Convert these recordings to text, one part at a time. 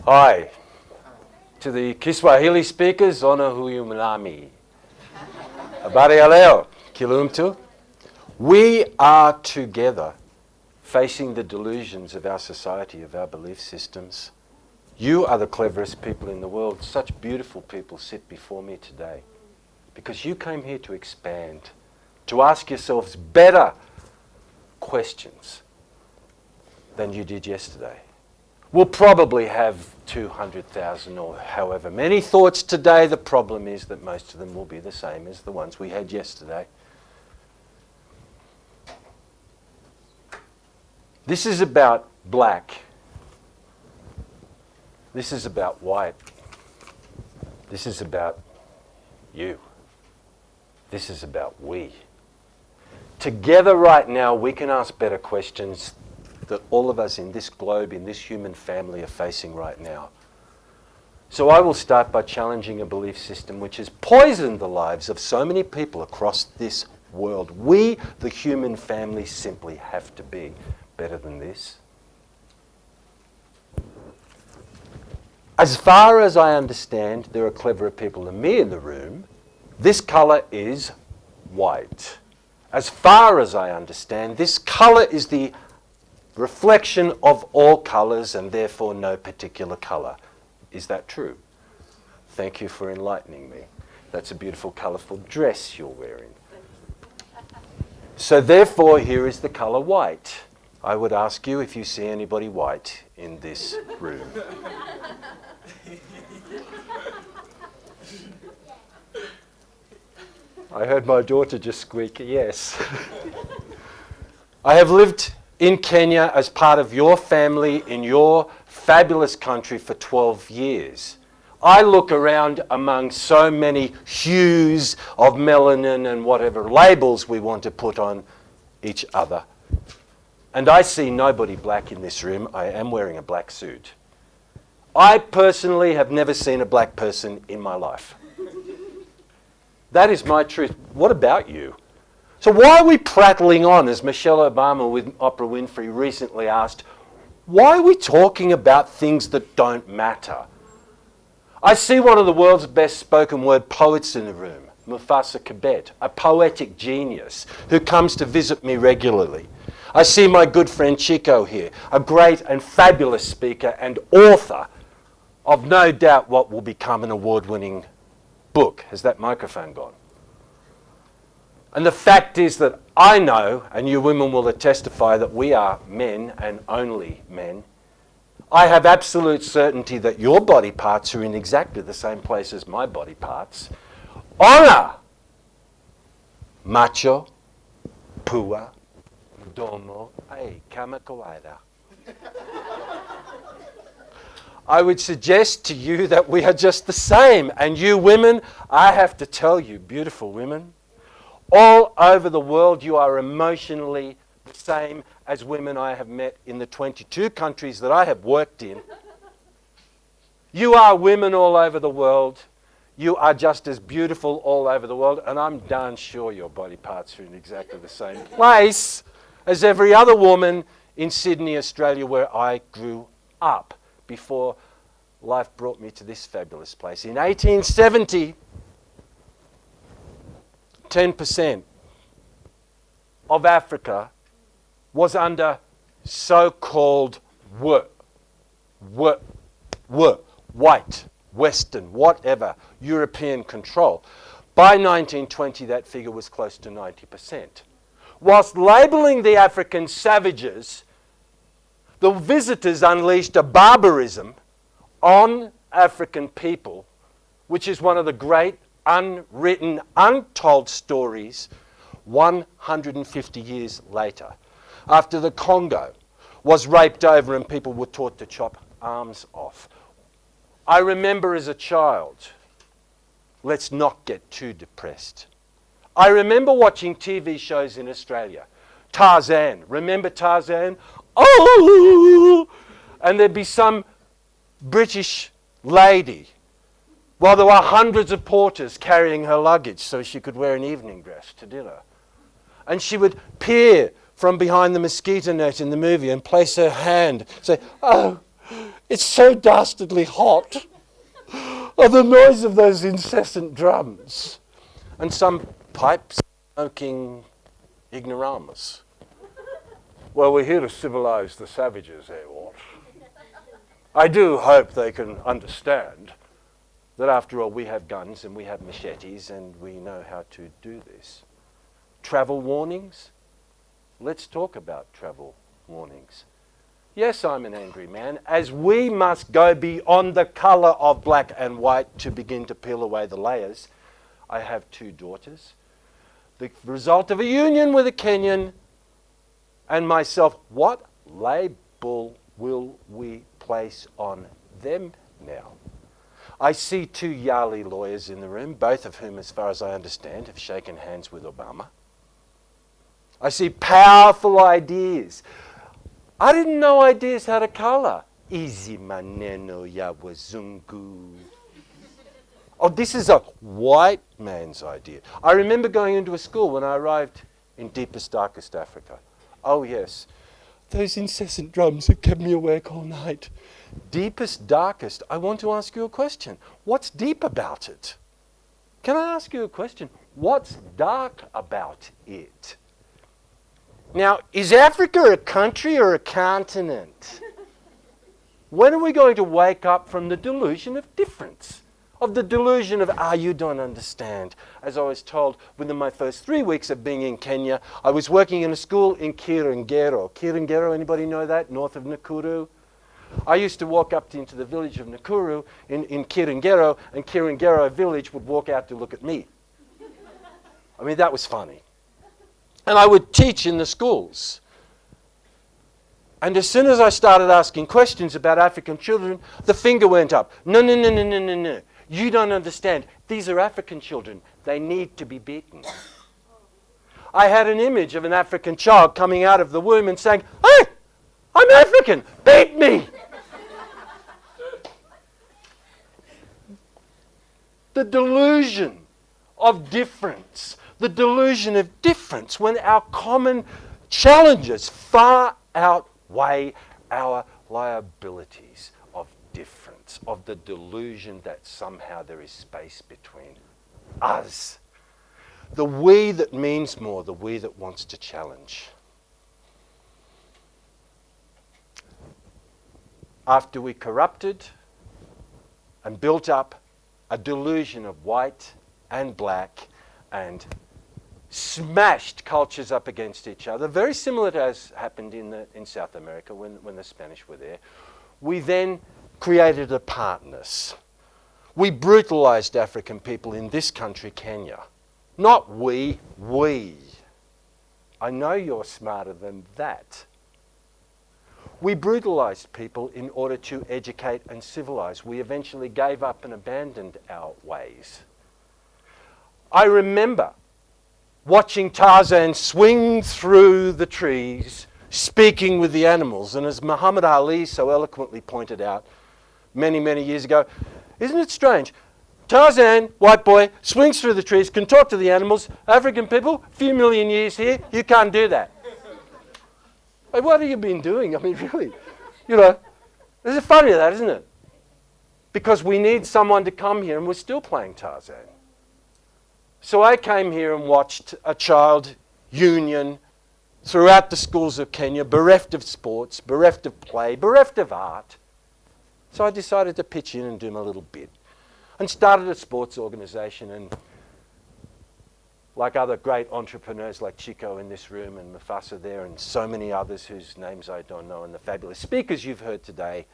Hi. To the Kiswahili speakers, ona huyu mnami. Habari ya leo, kila mtu. We are together facing the delusions of our society, of our belief systems. You are the cleverest people in the world. Such beautiful people sit before me today because you came here to expand, to ask yourselves better questions than you did yesterday. We'll probably have 200,000 or however many thoughts today. The problem is that most of them will be the same as the ones we had yesterday. This is about black. This is about white. This is about you. This is about we. Together right now, we can ask better questions that all of us in this globe, in this human family, are facing right now. So I will start by challenging a belief system which has poisoned the lives of so many people across this world. We, the human family, simply have to be better than this. As far as I understand, there are cleverer people than me in the room. This colour is white. As far as I understand, this colour is the reflection of all colours and therefore no particular colour. Is that true? Thank you for enlightening me. That's a beautiful colourful dress you're wearing. So therefore here is the colour white. I would ask you if you see anybody white in this room. I heard my daughter just squeak a yes. I have lived in Kenya as part of your family in your fabulous country for 12 years. I look around among so many hues of melanin and whatever labels we want to put on each other. And I see nobody black in this room. I am wearing a black suit. I personally have never seen a black person in my life. That is my truth. What about you? So why are we prattling on, as Michelle Obama with Oprah Winfrey recently asked, why are we talking about things that don't matter? I see one of the world's best spoken word poets in the room, Mufasa Kibet, a poetic genius who comes to visit me regularly. I see my good friend Chico here, a great and fabulous speaker and author of no doubt what will become an award-winning book. Has that microphone gone? And the fact is that I know, and you women will testify, that we are men and only men. I have absolute certainty that your body parts are in exactly the same place as my body parts. Honor! Macho, pua, domo, ai, kama kawaida. I would suggest to you that we are just the same. And you women, I have to tell you, beautiful women, all over the world you are emotionally the same as women I have met in the 22 countries that I have worked in. You are women all over the world. You are just as beautiful all over the world. And I'm darn sure your body parts are in exactly the same place as every other woman in Sydney, Australia, where I grew up before life brought me to this fabulous place. In 1870, 10% of Africa was under so-called white, Western, whatever, European control. By 1920, that figure was close to 90%. Whilst labelling the African savages, the visitors unleashed a barbarism on African people, which is one of the great unwritten, untold stories 150 years later, after the Congo was raped over and people were taught to chop arms off. I remember as a child, let's not get too depressed. I remember watching TV shows in Australia. Tarzan, remember Tarzan? Oh! And there'd be some British lady, while there were hundreds of porters carrying her luggage so she could wear an evening dress to dinner. And she would peer from behind the mosquito net in the movie and place her hand, say, "Oh, It's so dastardly hot. Oh, the noise of those incessant drums. And some pipe-smoking ignoramus. Well, we're here to civilize the savages, eh, what? I do hope they can understand that after all we have guns and we have machetes and we know how to do this. Travel warnings? Let's talk about travel warnings. Yes, I'm an angry man, as we must go beyond the colour of black and white to begin to peel away the layers. I have 2 daughters. The result of a union with a Kenyan and myself. What label will we place on them now? I see 2 Yali lawyers in the room, both of whom, as far as I understand, have shaken hands with Obama. I see powerful ideas. I didn't know ideas had a colour. Easy maneno ya wazungu. Oh, this is a white man's idea. I remember going into a school when I arrived in deepest, darkest Africa. Oh yes, those incessant drums have kept me awake all night. Deepest, darkest, I want to ask you a question. What's deep about it? Can I ask you a question? What's dark about it? Now, is Africa a country or a continent? When are we going to wake up from the delusion of difference? Of the delusion of, you don't understand. As I was told within my first 3 weeks of being in Kenya, I was working in a school in Kirengero. Kirengero, anybody know that? North of Nakuru? I used to walk up into the village of Nakuru in Kirengero, and Kirengero village would walk out to look at me. I mean, that was funny. And I would teach in the schools. And as soon as I started asking questions about African children, the finger went up. No, no, no, no, no, no, no. You don't understand. These are African children. They need to be beaten. I had an image of an African child coming out of the womb and saying, "Hey, I'm African. Beat me." The delusion of difference. The delusion of difference when our common challenges far outweigh our liabilities of difference, of the delusion that somehow there is space between us. The we that means more, the we that wants to challenge. After we corrupted and built up a delusion of white and black and smashed cultures up against each other, very similar to as happened in South America when the Spanish were there. We then created apartness. We brutalized African people in this country, Kenya. Not we. I know you're smarter than that. We brutalized people in order to educate and civilize. We eventually gave up and abandoned our ways. I remember watching Tarzan swing through the trees, speaking with the animals. And as Muhammad Ali so eloquently pointed out many, many years ago, isn't it strange? Tarzan, white boy, swings through the trees, can talk to the animals. African people, a few million years here, you can't do that. Like, what have you been doing? I mean, really, it's funny that, isn't it? Because we need someone to come here and we're still playing Tarzan. So I came here and watched a child union throughout the schools of Kenya, bereft of sports, bereft of play, bereft of art. So I decided to pitch in and do my little bit and started a sports organisation. And like other great entrepreneurs like Chico in this room and Mufasa there and so many others whose names I don't know and the fabulous speakers you've heard today,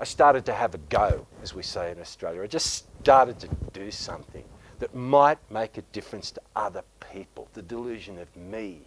I started to have a go, as we say in Australia. I just started to do something that might make a difference to other people. The delusion of me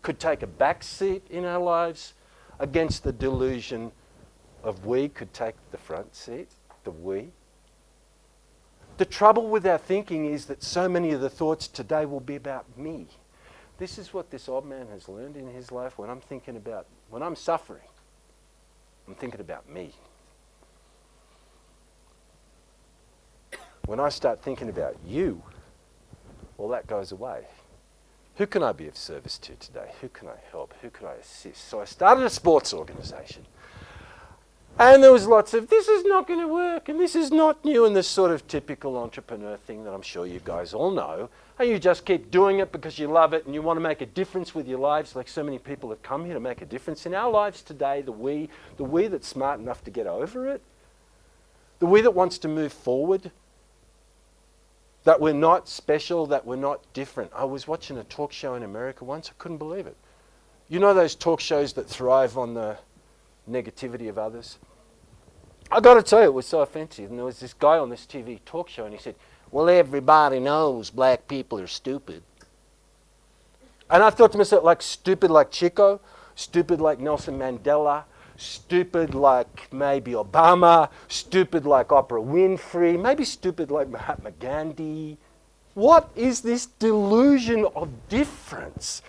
could take a back seat in our lives against the delusion of we could take the front seat, the we. The trouble with our thinking is that so many of the thoughts today will be about me. This is what this old man has learned in his life. When I'm suffering, I'm thinking about me. When I start thinking about you, well, that goes away. Who can I be of service to today? Who can I help? Who can I assist? So I started a sports organisation. And there was lots of, this is not going to work, and this is not new, and this sort of typical entrepreneur thing that I'm sure you guys all know. And you just keep doing it because you love it and you want to make a difference with your lives, like so many people have come here to make a difference in our lives today, the we that's smart enough to get over it, the we that wants to move forward, that we're not special, that we're not different. I was watching a talk show in America once, I couldn't believe it. You know those talk shows that thrive on the negativity of others? I got to tell you, it was so offensive. And there was this guy on this TV talk show, and he said, well, everybody knows black people are stupid. And I thought to myself, like stupid like Chico, stupid like Nelson Mandela, stupid like maybe Obama, stupid like Oprah Winfrey, maybe stupid like Mahatma Gandhi. What is this delusion of difference?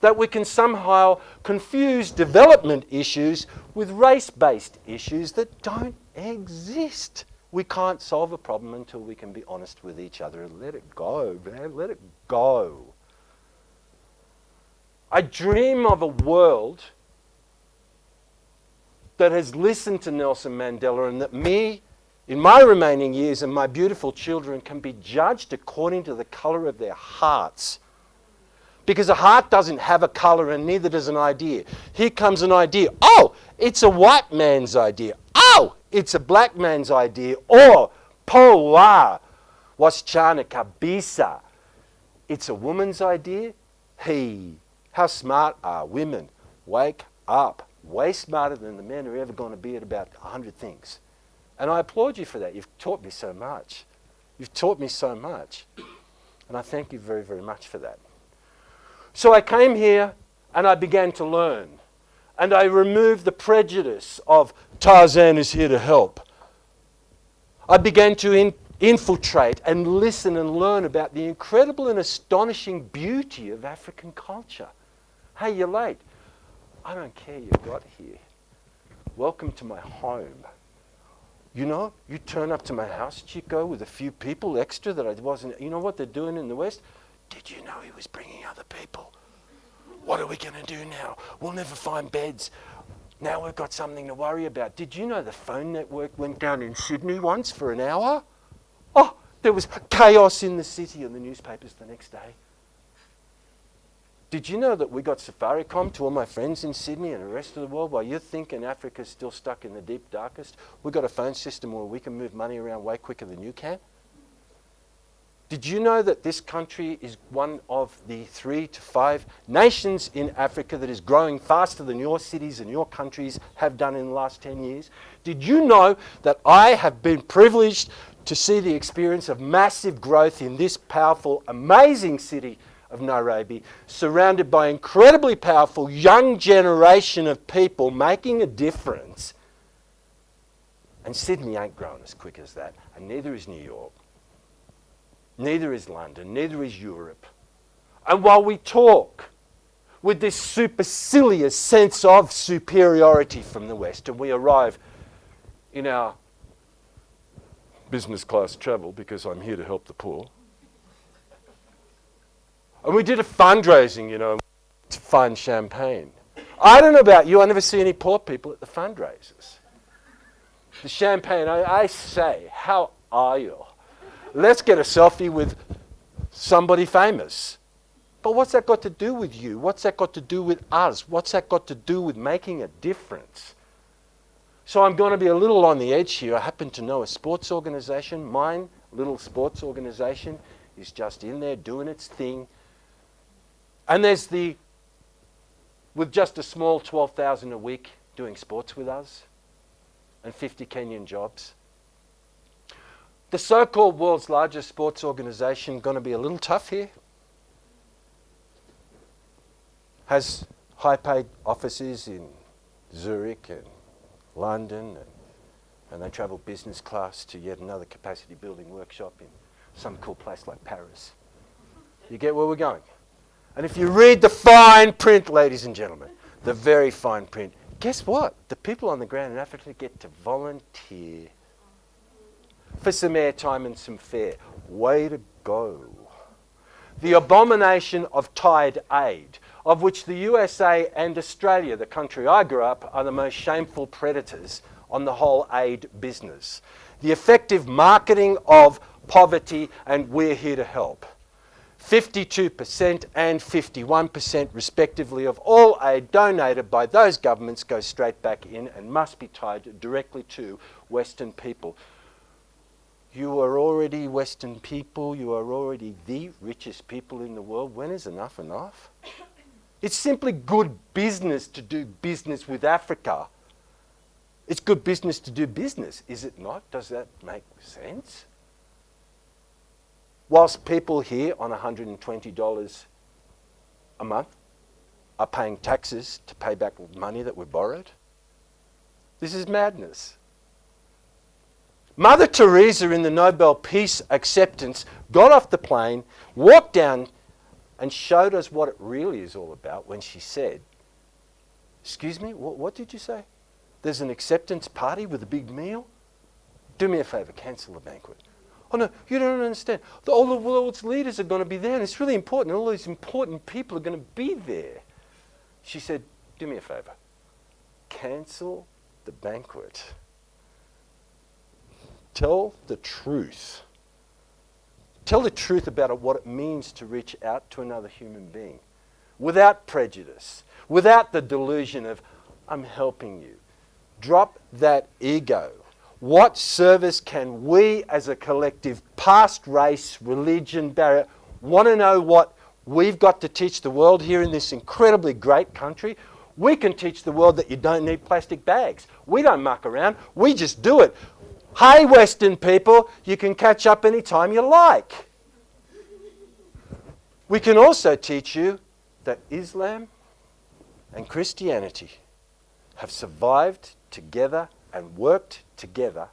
That we can somehow confuse development issues with race-based issues that don't exist. We can't solve a problem until we can be honest with each other and let it go, man, let it go. I dream of a world that has listened to Nelson Mandela, and that me, in my remaining years, and my beautiful children can be judged according to the colour of their hearts. Because a heart doesn't have a colour and neither does an idea. Here comes an idea. Oh, it's a white man's idea. Oh, it's a black man's idea. Or, poa, wasichana kabisa. It's a woman's idea. Hey, how smart are women? Wake up. Way smarter than the men are ever going to be at about 100 things. And I applaud you for that. You've taught me so much. You've taught me so much. And I thank you very, very much for that. So I came here and I began to learn. And I removed the prejudice of Tarzan is here to help. I began to infiltrate and listen and learn about the incredible and astonishing beauty of African culture. Hey, you're late. I don't care, you got here. Welcome to my home. You know, you turn up to my house, Chico, with a few people extra that I wasn't, you know what they're doing in the West? Did you know he was bringing other people? What are we going to do now? We'll never find beds. Now we've got something to worry about. Did you know the phone network went down in Sydney once for an hour? Oh, there was chaos in the city and the newspapers the next day. Did you know that we got Safaricom to all my friends in Sydney and the rest of the world? While you're thinking Africa's still stuck in the deep darkest, we've got a phone system where we can move money around way quicker than you can. Did you know that this country is one of the 3 to 5 nations in Africa that is growing faster than your cities and your countries have done in the last 10 years? Did you know that I have been privileged to see the experience of massive growth in this powerful, amazing city of Nairobi, surrounded by incredibly powerful young generation of people making a difference? And Sydney ain't growing as quick as that, and neither is New York. Neither is London, neither is Europe. And while we talk with this supercilious sense of superiority from the West, and we arrive in our business class travel because I'm here to help the poor. And we did a fundraising, you know, to find champagne. I don't know about you, I never see any poor people at the fundraisers. The champagne, I say, how are you? Let's get a selfie with somebody famous. But what's that got to do with you? What's that got to do with us? What's that got to do with making a difference? So I'm going to be a little on the edge here. I happen to know a sports organization. Mine little sports organization is just in there doing its thing. And there's with just a small 12,000 a week doing sports with us and 50 Kenyan jobs. The so-called world's largest sports organization going to be a little tough here. Has high-paid offices in Zurich and London, and they travel business class to yet another capacity building workshop in some cool place like Paris. You get where we're going? And if you read the fine print, ladies and gentlemen, the very fine print, guess what? The people on the ground in Africa get to volunteer for some airtime and some fare. Way to go. The abomination of tide aid, of which the USA and Australia, the country I grew up, are the most shameful predators on the whole aid business. The effective marketing of poverty, and we're here to help. 52% and 51% respectively of all aid donated by those governments goes straight back in and must be tied directly to Western people. You are already Western people, you are already the richest people in the world. When is enough enough? It's simply good business to do business with Africa. It's good business to do business, is it not? Does that make sense? Whilst people here on $120 a month are paying taxes to pay back money that we borrowed. This is madness. Mother Teresa in the Nobel Peace Acceptance got off the plane, walked down and showed us what it really is all about when she said, excuse me, what did you say? There's an acceptance party with a big meal? Do me a favour, cancel the banquet. Oh no, you don't understand. All the world's leaders are going to be there and it's really important. All these important people are going to be there. She said, do me a favour, cancel the banquet. Tell the truth. Tell the truth about what it means to reach out to another human being without prejudice, without the delusion of, I'm helping you. Drop that ego. What service can we as a collective, past race, religion, barrier, want to know what we've got to teach the world here in this incredibly great country? We can teach the world that you don't need plastic bags. We don't muck around. We just do it. Hey, Western people, you can catch up anytime you like. We can also teach you that Islam and Christianity have survived together and worked together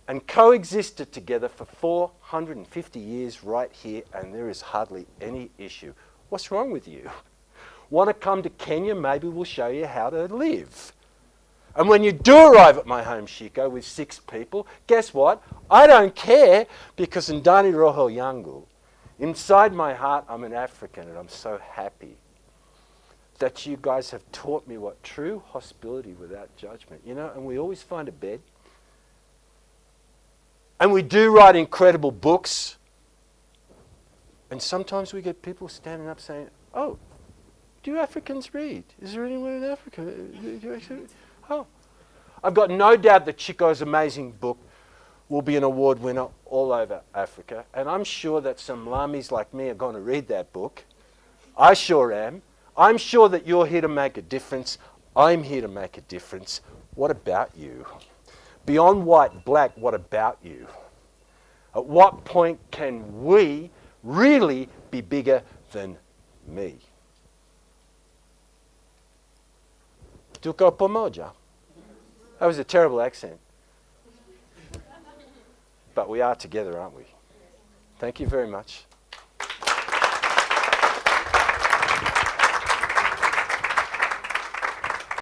and coexisted together for 450 years right here, and there is hardly any issue. What's wrong with you? Want to come to Kenya? Maybe we'll show you how to live. And when you do arrive at my home, Shiko, with 6 people, guess what? I don't care, because Ndani Roho Yangu, inside my heart, I'm an African, and I'm so happy that you guys have taught me what true hospitality without judgment, you know, and we always find a bed. And we do write incredible books. And sometimes we get people standing up saying, oh, do Africans read? Is there anyone in Africa? Do you actually? Oh. I've got no doubt that Chico's amazing book will be an award winner all over Africa. And I'm sure that some lamis like me are going to read that book. I sure am. I'm sure that you're here to make a difference. I'm here to make a difference. What about you? Beyond white, black, what about you? At what point can we really be bigger than me? Tuko pamoja. That was a terrible accent. But we are together, aren't we? Thank you very much.